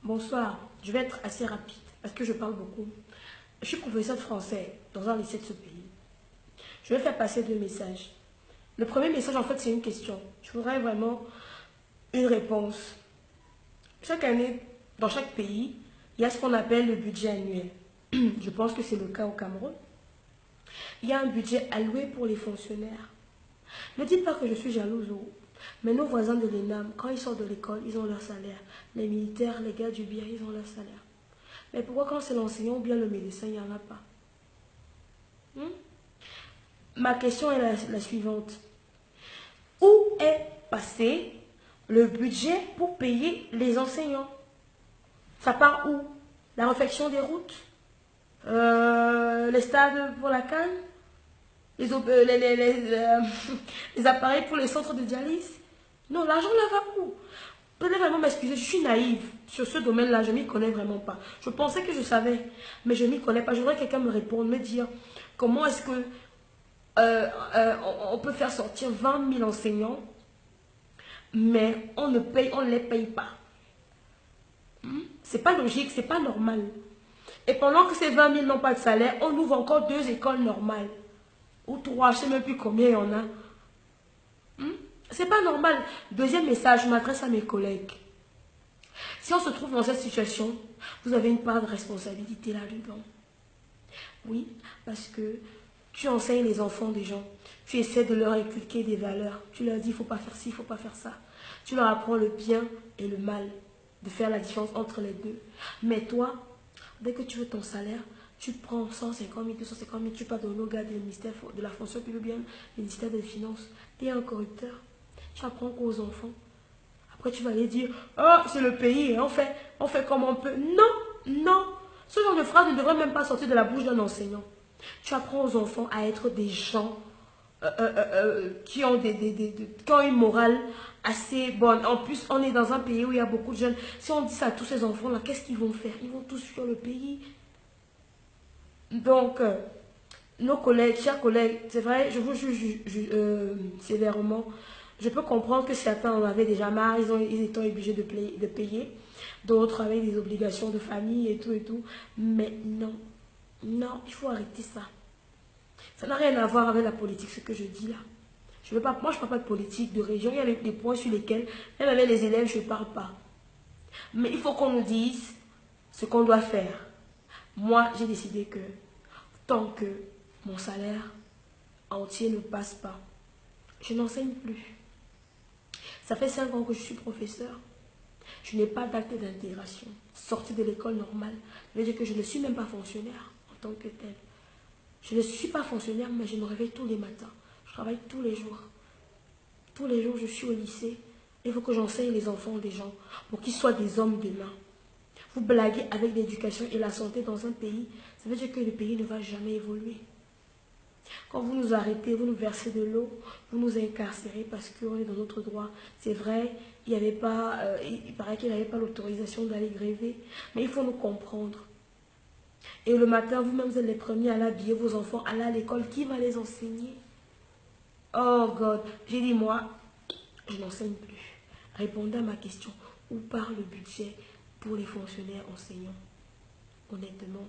Bonsoir, je vais être assez rapide parce que je parle beaucoup. Je suis professeur de français dans un lycée de ce pays. Je vais faire passer deux messages. Le premier message, en fait, c'est une question. Je voudrais vraiment une réponse. Chaque année, dans chaque pays, il y a ce qu'on appelle le budget annuel. Je pense que c'est le cas au Cameroun. Il y a un budget alloué pour les fonctionnaires. Ne dites pas que je suis jalouse, mais nos voisins de l'ENAM, quand ils sortent de l'école, ils ont leur salaire. Les militaires, les gars du bien, ils ont leur salaire. Mais pourquoi quand c'est l'enseignant ou bien le médecin, il n'y en a pas? Hmm? Ma question est la suivante. Où est passé le budget pour payer les enseignants? Ça part où? La réfection des routes? Les stades pour la CAN? Les appareils pour les centres de dialyse? Non, l'argent là va où? Vous devez vraiment m'excuser, je suis naïve sur ce domaine-là, je ne m'y connais vraiment pas. Je pensais que je savais, mais je ne m'y connais pas. Je voudrais que quelqu'un me réponde, me dire comment est-ce que on peut faire sortir 20 000 enseignants, mais on ne les paye pas. C'est pas logique, c'est pas normal. Et pendant que ces 20 000 n'ont pas de salaire, on ouvre encore deux écoles normales. Ou trois, je ne sais même plus combien il y en a. C'est pas normal. Deuxième message, je m'adresse à mes collègues. Si on se trouve dans cette situation, vous avez une part de responsabilité là-dedans. Oui, parce que tu enseignes les enfants des gens. Tu essaies de leur inculquer des valeurs. Tu leur dis, il ne faut pas faire ci, il ne faut pas faire ça. Tu leur apprends le bien et le mal, de faire la différence entre les deux. Mais toi, dès que tu veux ton salaire, tu prends 150 000, 250 000, tu pars donner au gars du ministère de la fonction publique, bien le ministère des Finances. Tu es un corrupteur. Tu apprends qu'aux enfants. Après, tu vas aller dire, oh, c'est le pays, on fait comme on peut. Non, non. Ce genre de phrase ne devrait même pas sortir de la bouche d'un enseignant. Tu apprends aux enfants à être des gens qui ont qui ont une morale assez bonne. En plus, on est dans un pays où il y a beaucoup de jeunes. Si on dit ça à tous ces enfants-là, qu'est-ce qu'ils vont faire? Ils vont tous fuir le pays. Donc, nos collègues, chers collègues, c'est vrai, je vous juge sévèrement. Je peux comprendre que certains en avaient déjà marre, ils étaient obligés de payer. D'autres avaient des obligations de famille et tout et tout. Mais non, non, il faut arrêter ça. Ça n'a rien à voir avec la politique, ce que je dis là. Je veux pas, moi, je ne parle pas de politique, de région. Il y a des points sur lesquels, même avec les élèves, je ne parle pas. Mais il faut qu'on nous dise ce qu'on doit faire. Moi, j'ai décidé que tant que mon salaire entier ne passe pas, je n'enseigne plus. Ça fait 5 ans que je suis professeur. Je n'ai pas d'acte d'intégration. Sortie de l'école normale, ça veut dire que je ne suis même pas fonctionnaire en tant que tel. Je ne suis pas fonctionnaire, mais je me réveille tous les matins. Je travaille tous les jours. Tous les jours, je suis au lycée. Il faut que j'enseigne les enfants des gens pour qu'ils soient des hommes demain. Vous blaguez avec l'éducation et la santé dans un pays, ça veut dire que le pays ne va jamais évoluer. Quand vous nous arrêtez, vous nous versez de l'eau, vous nous incarcérez parce qu'on est dans notre droit. C'est vrai, il n'y avait pas, il paraît qu'il n'y avait pas l'autorisation d'aller gréver, mais il faut nous comprendre. Et le matin, vous-même, vous êtes les premiers à l'habiller vos enfants, aller à l'école. Qui va les enseigner? Oh God, j'ai dit moi, je n'enseigne plus. Répondez à ma question. Où part le budget pour les fonctionnaires enseignants? Honnêtement.